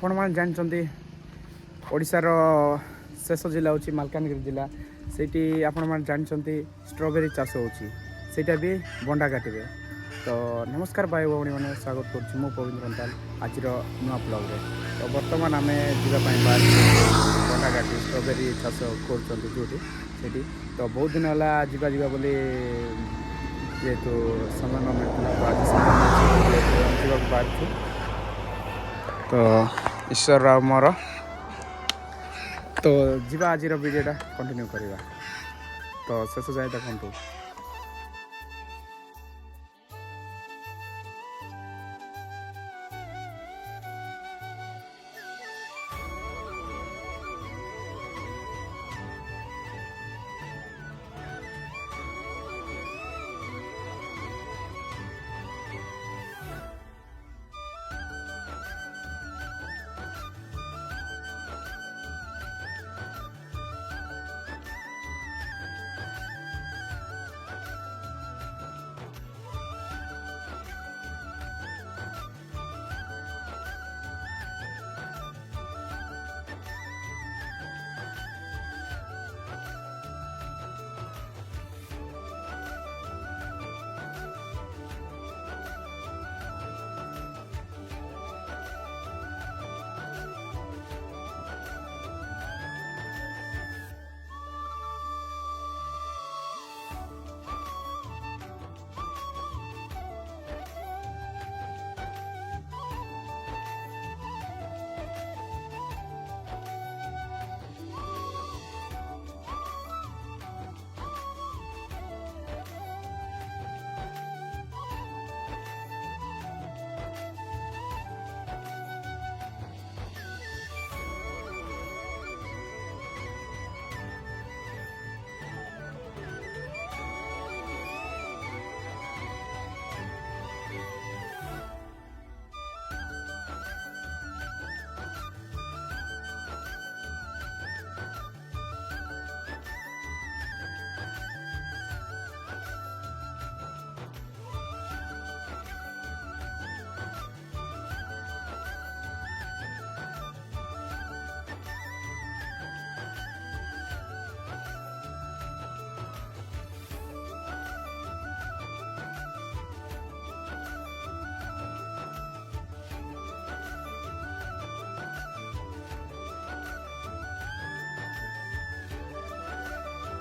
ଆପଣମାନେ ଜାଣିଛନ୍ତି ଓଡ଼ିଶାର ଶେଷ ଜିଲ୍ଲା ହେଉଛି ମାଲକାନଗିରି ଜିଲ୍ଲା। ସେଇଠି ଆପଣମାନେ ଜାଣିଛନ୍ତି ଷ୍ଟ୍ରବେରୀ ଚାଷ ହେଉଛି, ସେଇଟା ବି ବଣ୍ଡାଘାଟିରେ। ତ ନମସ୍କାର ଭାଇ ଭଉଣୀମାନେ, ସ୍ୱାଗତ କରୁଛି ମୁଁ ପବିତ୍ର ରନ୍ତାଲ ଆଜିର ନୂଆ ବ୍ଲଗ୍ରେ। ତ ବର୍ତ୍ତମାନ ଆମେ ଯିବା ପାଇଁ ବାହାରିଛୁ ବଣ୍ଡାଘାଟି, ଷ୍ଟ୍ରବେରୀ ଚାଷ କରୁଛନ୍ତି ଯେଉଁଠି ସେଇଠି। ତ ବହୁତ ଦିନ ହେଲା ଯିବା ବୋଲି ଯେହେତୁ ସମୟ ନ ମିଳୁଥିଲା, ତ ଆଜି ସମୟ ମିଳୁଛି ଯିବାକୁ ବାହାରିଛୁ। ତ ଈଶ୍ୱର ଆଉ ମୋର ତ ଯିବା, ଆଜିର ଭିଡ଼ିଓଟା କଣ୍ଟିନ୍ୟୁ କରିବା, ତ ଶେଷ ଯାଏ ଦେଖନ୍ତୁ।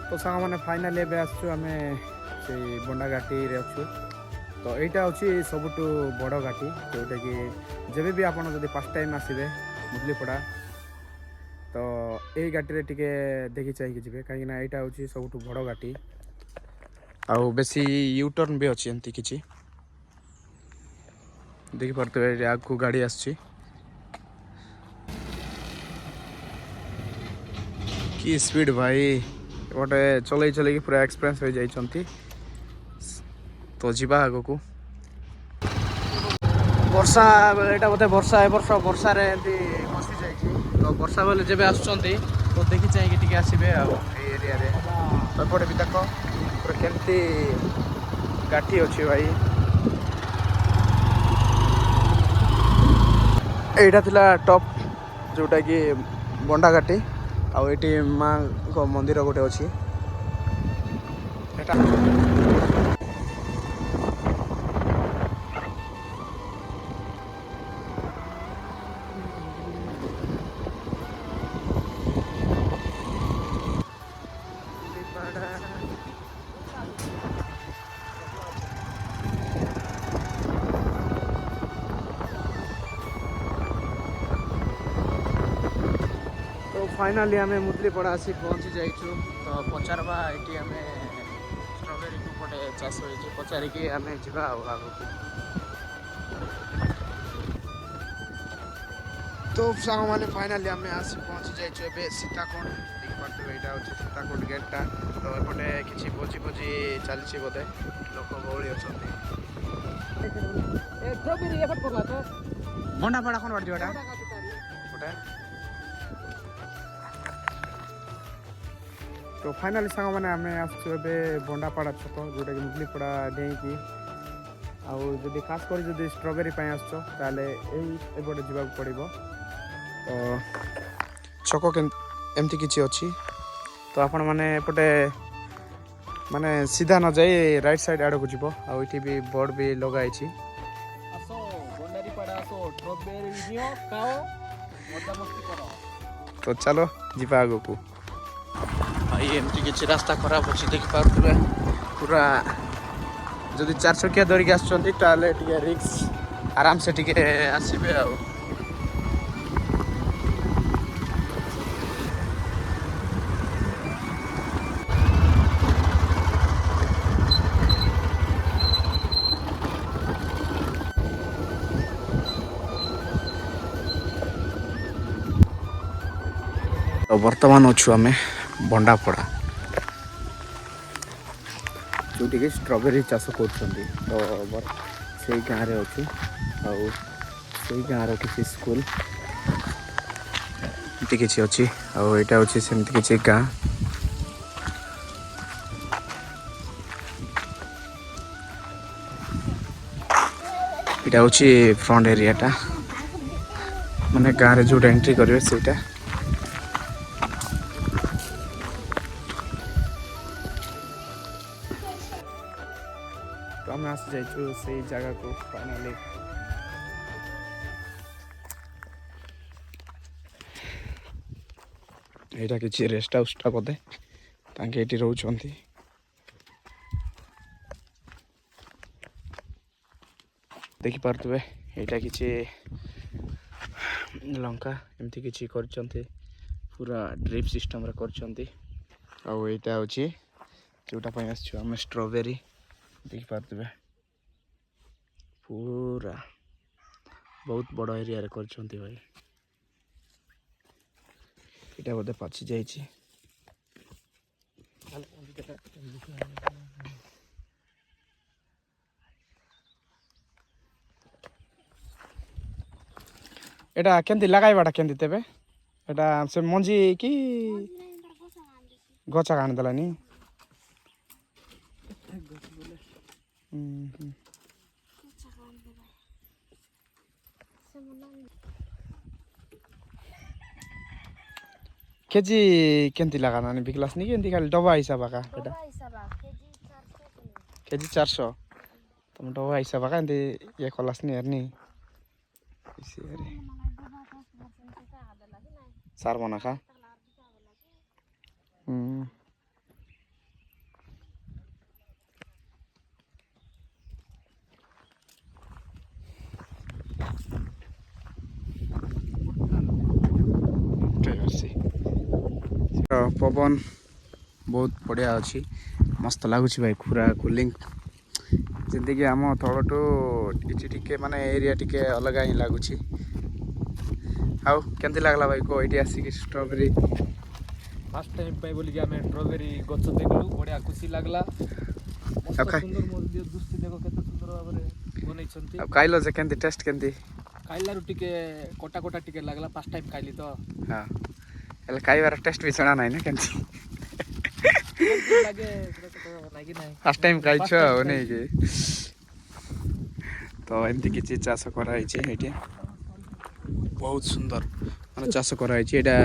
তো ସାଙ୍ଗମାନେ ଫାଇନାଲି ଏବେ ଆସିଛୁ ଆମେ ସେଇ ବଣ୍ଡାଘାଟିରେ ଅଛୁ। ତ ଏଇଟା ହେଉଛି ସବୁଠୁ ବଡ଼ ଘାଟି, ଯେଉଁଟାକି ଯେବେ ବି ଆପଣ ଯଦି ଫାର୍ଷ୍ଟ ଟାଇମ୍ ଆସିବେ ମୁଦଲିପଡ଼ା, ତ ଏଇ ଘାଟିରେ ଟିକେ ଦେଖି ଚାହିଁକି ଯିବେ, କାହିଁକିନା ଏଇଟା ହେଉଛି ସବୁଠୁ ବଡ଼ ଘାଟି। ଆଉ ବେଶୀ ୟୁଟର୍ନ ବି ଅଛି, ଏମିତି କିଛି ଦେଖିପାରୁଥିବେ। ଏଠି ଆଗକୁ ଗାଡ଼ି ଆସୁଛି, କି ସ୍ପିଡ୍ ଭାଇ! ଗୋଟେ ଚଲେଇକି ପୁରା ଏକ୍ସପିରିଏନ୍ସ ହୋଇଯାଇଛନ୍ତି। ତ ଯିବା ଆଗକୁ। ବର୍ଷା, ଏଇଟା ବୋଧେ ବର୍ଷା, ଏ ବର୍ଷ ବର୍ଷାରେ ଏମିତି ଫସି ଯାଇଛି। ତ ବର୍ଷା ବେଳେ ଯେବେ ଆସୁଛନ୍ତି ତ ଦେଖି ଚାହିଁକି ଟିକେ ଆସିବେ ଆଉ ଏଇ ଏରିଆରେ। ଏପଟେ ବି ଦେଖ ପୁରା କେମିତି ଘାଟି ଅଛି ଭାଇ। ଏଇଟା ଥିଲା ଟପ୍, ଯେଉଁଟାକି ବଣ୍ଡାଘାଟି। ଆଉ ଏଠି ମାଙ୍କ ମନ୍ଦିର ଗୋଟେ ଅଛି। ଏଟା तो फाइनाली आम मुदलीपड़ा आसी पहुँची जाइछु। तो पचारवा ये आम स्ट्रॉबेरी को पटे चाष हो पचारिकी आम जा आगू। तो सांग मैंने फाइनाली आम आसी पहुँची जाइछु ए सीताकोट। देखिए यहाँ हूँ सीताकोट गेटा। तो एपटे किसी भोजी भोजी चलती बोधे, लोक बहुली अच्छा। बंडापड़ा कौन बाटे गोटे तो फाइनाली सांग मैंने आम आसचु बंडापड़ा छक, जोटा कि मुदलीपड़ा डेईकी आउ जदि खास कर जदि स्ट्रॉबेरी आसछ ताले एपटे जावाक पड़िबो। ଛକ ଏମିତି କିଛି ଅଛି। ତ ଆପଣମାନେ ଏପଟେ ମାନେ ସିଧା ନ ଯାଇ ରାଇଟ୍ ସାଇଡ଼୍ ଆଡ଼କୁ ଯିବ। ଆଉ ଏଠି ବି ବୋର୍ଡ଼ ବି ଲଗା ହେଇଛି। ତ ଚାଲ ଯିବା ଆଗକୁ। ଭାଇ ଏମିତି କିଛି ରାସ୍ତା ଖରାପ ଅଛି ଦେଖିପାରୁଥିବେ। ପୁରା ଯଦି 4 ଚକିଆ ଧରିକି ଆସୁଛନ୍ତି ତାହେଲେ ଟିକେ ରିକ୍ସ ଆରାମସେ ଟିକେ ଆସିବେ ଆଉ। ତ ବର୍ତ୍ତମାନ ଅଛୁ ଆମେ ବଣ୍ଡାପଡ଼ା, ଯେଉଁଠିକି ଷ୍ଟ୍ରବେରୀ ଚାଷ କରୁଛନ୍ତି। ତ ସେଇ ଗାଁରେ ଅଛୁ। ଆଉ ସେଇ ଗାଁର କିଛି ସ୍କୁଲ ଏମିତି କିଛି ଅଛି। ଆଉ ଏଇଟା ହେଉଛି ସେମିତି କିଛି ଗାଁ। ଏଇଟା ହେଉଛି ଫ୍ରଣ୍ଟ ଏରିଆଟା, ମାନେ ଗାଁରେ ଯେଉଁଟା ଏଣ୍ଟ୍ରି କରିବେ ସେଇଟା। ତ ଆମେ ଆସିଯାଇଛୁ ସେଇ ଜାଗାକୁ ଫାଇନାଲି। ଏଇଟା କିଛି ରେଷ୍ଟ ହାଉସ୍ଟା ବୋଧେ, ତାଙ୍କେ ଏଇଠି ରହୁଛନ୍ତି। ଦେଖିପାରୁଥିବେ ଏଇଟା କିଛି ଲଙ୍କା ଏମିତି କିଛି କରିଛନ୍ତି, ପୁରା ଡ୍ରିପ୍ ସିଷ୍ଟମ୍ରେ କରିଛନ୍ତି। ଆଉ ଏଇଟା ହେଉଛି ଯେଉଁଟା ପାଇଁ ଆସିଛୁ ଆମେ ଷ୍ଟ୍ରବେରୀ। ଦେଖିପାରୁଥିବେ ପୁରା ବହୁତ ବଡ଼ ଏରିଆରେ କରିଛନ୍ତି ଭାଇ। ଏଇଟା ବୋଧେ ପାଚି ଯାଇଛି। ଏଇଟା କେମିତି ଲଗାଇବାଟା କେମିତି ତେବେ? ଏଇଟା ସେ ମଞ୍ଜି କି ଗଛ ଆଣିଦେଲାନି? କେଜି କେମିତି ଲାଗାନି ବିକଲାସ ନି କେମିତି ଖାଲି ଡବା ହିସାବ କା ଏଟା କେଜି 400 ତମ ଡବା ହିସାବ କା ଏମିତି ଇଏ କଲାସନି ଏରନି ସାର ମନା ଖା ପବନ ବହୁତ ବଢ଼ିଆ ଅଛି, ମସ୍ତ ଲାଗୁଛି ଭାଇ। ପୁରା କୁଲିଂ, ଯେମିତିକି ଆମ ତଳଠୁ ଏଠି ଟିକେ ମାନେ ଏରିଆ ଟିକେ ଅଲଗା ହିଁ ଲାଗୁଛି। ଆଉ କେମିତି ଲାଗିଲା ଭାଇ କୁହ ଏଇଠି ଆସିକି ଷ୍ଟ୍ରବେରୀ? ଫାର୍ଷ୍ଟ ଟାଇମ୍ ପାଇଁ ବୋଲିକି ଆମେ ଷ୍ଟ୍ରବେରୀ ଗଛ ଦେଖିଲୁ, ବଢ଼ିଆ ଖୁସି ଲାଗିଲା। ସୁନ୍ଦର ଦୃଷ୍ଟି ଦେଖ କେତେ ସୁନ୍ଦର ଭାବରେ ବନେଇଛନ୍ତି। ଆଉ ଖାଇଲ ଯେ କେମିତି ଟେଷ୍ଟ କେମିତି? ଖାଇଲାରୁ ଟିକେ କଟା କଟା ଟିକେ ଲାଗିଲା, ଫାର୍ଷ୍ଟ ଟାଇମ୍ ଖାଇଲି ତ। ହଁ ହେଲେ ଖାଇବାର ଟେଷ୍ଟ ବି ଶୁଣା ନାହିଁ ନା କେମିତି ଲାଗେ ନାଇଁ ଫାର୍ଷ୍ଟ ଟାଇମ୍ ଖାଇଛ ଆଉ ନେଇକି। ତ ଏମିତି କିଛି ଚାଷ କରାହେଇଛି ଏଇଠି, ବହୁତ ସୁନ୍ଦର ମାନେ ଚାଷ କରାହେଇଛି। ଏଇଟା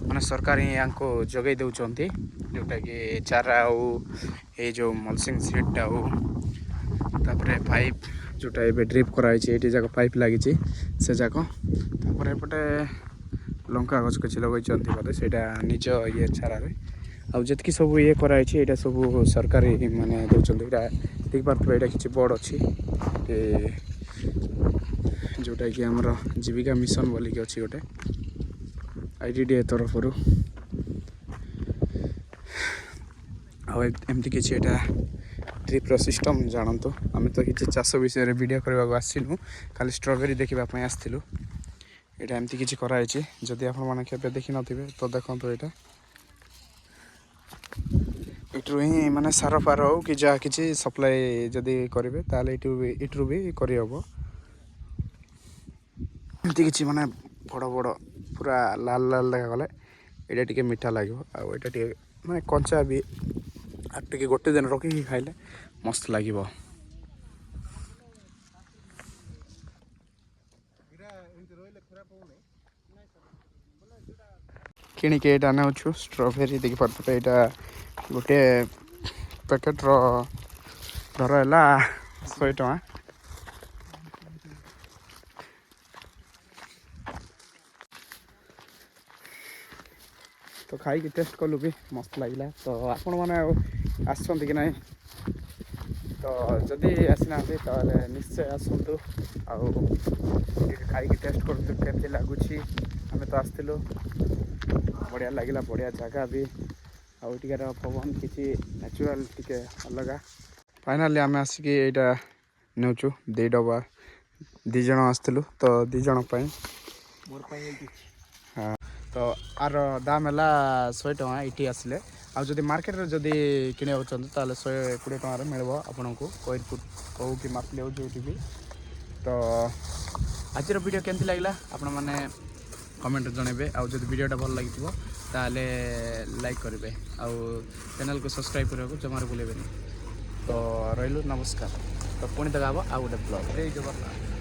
ମାନେ ସରକାର ହିଁ ୟାଙ୍କୁ ଯୋଗାଇ ଦେଉଛନ୍ତି, ଯେଉଁଟାକି ଚାରା ଆଉ ଏଇ ଯେଉଁ ମଲସିଂ ସିଟ୍ଟା ଆଉ ତାପରେ ପାଇପ୍ ଯେଉଁଟା ଏବେ ଡ୍ରିପ୍ କରାହେଇଛି, ଏଇଠି ଯାକ ପାଇପ୍ ଲାଗିଛି ସେ ଯାକ। ତାପରେ ଏପଟେ ଲଙ୍କା ଗଛ କିଛି ଲଗେଇଛନ୍ତି ବୋଧେ, ସେଇଟା ନିଜ ଇଏ ଚାରାରେ। ଆଉ ଯେତିକି ସବୁ ଇଏ କରାହେଇଛି ଏଇଟା ସବୁ ସରକାରୀ ମାନେ ଦେଉଛନ୍ତି। ଏଇଟା ଦେଖିପାରୁଥିବେ ଏଇଟା କିଛି ବୋର୍ଡ଼ ଅଛି ଯେଉଁଟାକି ଆମର ଜୀବିକା ମିଶନ ବୋଲିକି ଅଛି ଗୋଟେ IDDA ତରଫରୁ। ଆଉ ଏମିତି କିଛି ଏଇଟା ଡ୍ରିପ୍ର ସିଷ୍ଟମ୍ ଜାଣନ୍ତୁ। ଆମେ ତ କିଛି ଚାଷ ବିଷୟରେ ଭିଡ଼ିଓ କରିବାକୁ ଆସିନୁ, ଖାଲି ଷ୍ଟ୍ରବେରୀ ଦେଖିବା ପାଇଁ ଆସିଥିଲୁ। ଏଇଟା ଏମିତି କିଛି କରାହେଇଛି, ଯଦି ଆପଣମାନେ କେବେ ଦେଖିନଥିବେ ତ ଦେଖନ୍ତୁ। ଏଇଟା ଏଇଠୁ ହିଁ ମାନେ ସାର ଫାର ହଉ କି ଯାହା କିଛି ସପ୍ଲାଏ ଯଦି କରିବେ ତାହେଲେ ଏଇଠୁ ବି କରିହେବ। ଏମିତି କିଛି ମାନେ ବଡ଼ ବଡ଼ ପୁରା ଲାଲ ଲାଲ ଦେଖାଗଲେ ଏଇଟା ଟିକେ ମିଠା ଲାଗିବ। ଆଉ ଏଇଟା ଟିକେ ମାନେ କଞ୍ଚା ବି ଆଉ ଟିକେ ଗୋଟେ ଦିନ ରଖିକି ଖାଇଲେ ମସ୍ତ ଲାଗିବ। କିଣିକି ଏଇଟା ନେଉଛୁ ଷ୍ଟ୍ରବେରୀ ଦେଖିପାରୁଥିବେ ଏଇଟା ଗୋଟେ ପ୍ୟାକେଟ୍ର ଦର ହେଲା 100 ଟଙ୍କା। ତ ଖାଇକି ଟେଷ୍ଟ କଲୁ ବି ମସ୍ତ ଲାଗିଲା। ତ ଆପଣମାନେ ଆସିଛନ୍ତି କି ନାହିଁ? ତ ଯଦି ଆସିନାହାନ୍ତି ତାହେଲେ ନିଶ୍ଚୟ ଆସନ୍ତୁ ଆଉ ଟିକେ ଖାଇକି ଟେଷ୍ଟ କରନ୍ତୁ କେମିତି ଲାଗୁଛି। ଆମେ ତ ଆସିଥିଲୁ, ବଢ଼ିଆ ଲାଗିଲା, ବଢ଼ିଆ ଜାଗା ବି, ଆଉ ଏଠିକାର ପବନ କିଛି ନ୍ୟାଚୁରାଲ ଟିକେ ଅଲଗା। ଫାଇନାଲି ଆମେ ଆସିକି ଏଇଟା ନେଉଛୁ 2 ଡବା। 2 ଜଣ ଆସିଥିଲୁ ତ 2 ଜଣ ପାଇଁ। ମୋର ପାଇଁ ଏଇଠି ହଁ, ତ ଆର ଦାମ ହେଲା 100 ଟଙ୍କା ଏଇଠି ଆସିଲେ। ଆଉ ଯଦି ମାର୍କେଟରେ ଯଦି କିଣିବାକୁ ଚାହୁଁଛନ୍ତି ତାହେଲେ 120 ଟଙ୍କାରେ ମିଳିବ ଆପଣଙ୍କୁ କେଉଁ କି ମାପିଲେ ହେଉଛି ଏଇଠି ବି। ତ ଆଜିର ଭିଡ଼ିଓ କେମିତି ଲାଗିଲା ଆପଣମାନେ କମେଣ୍ଟରେ ଜଣାଇବେ। ଆଉ ଯଦି ଭିଡ଼ିଓଟା ଭଲ ଲାଗିଥିବ ତାହେଲେ ଲାଇକ୍ କରିବେ ଆଉ ଚ୍ୟାନେଲକୁ ସବସ୍କ୍ରାଇବ୍ କରିବାକୁ ଜମାରୁ ଭୁଲିବେନି। ତ ରହିଲୁ, ନମସ୍କାର। ତ ପୁଣି ଦେଖା ହେବ ଆଉ ଗୋଟେ ବ୍ଲଗ୍। ଜୟ ଜଗନ୍ନାଥ।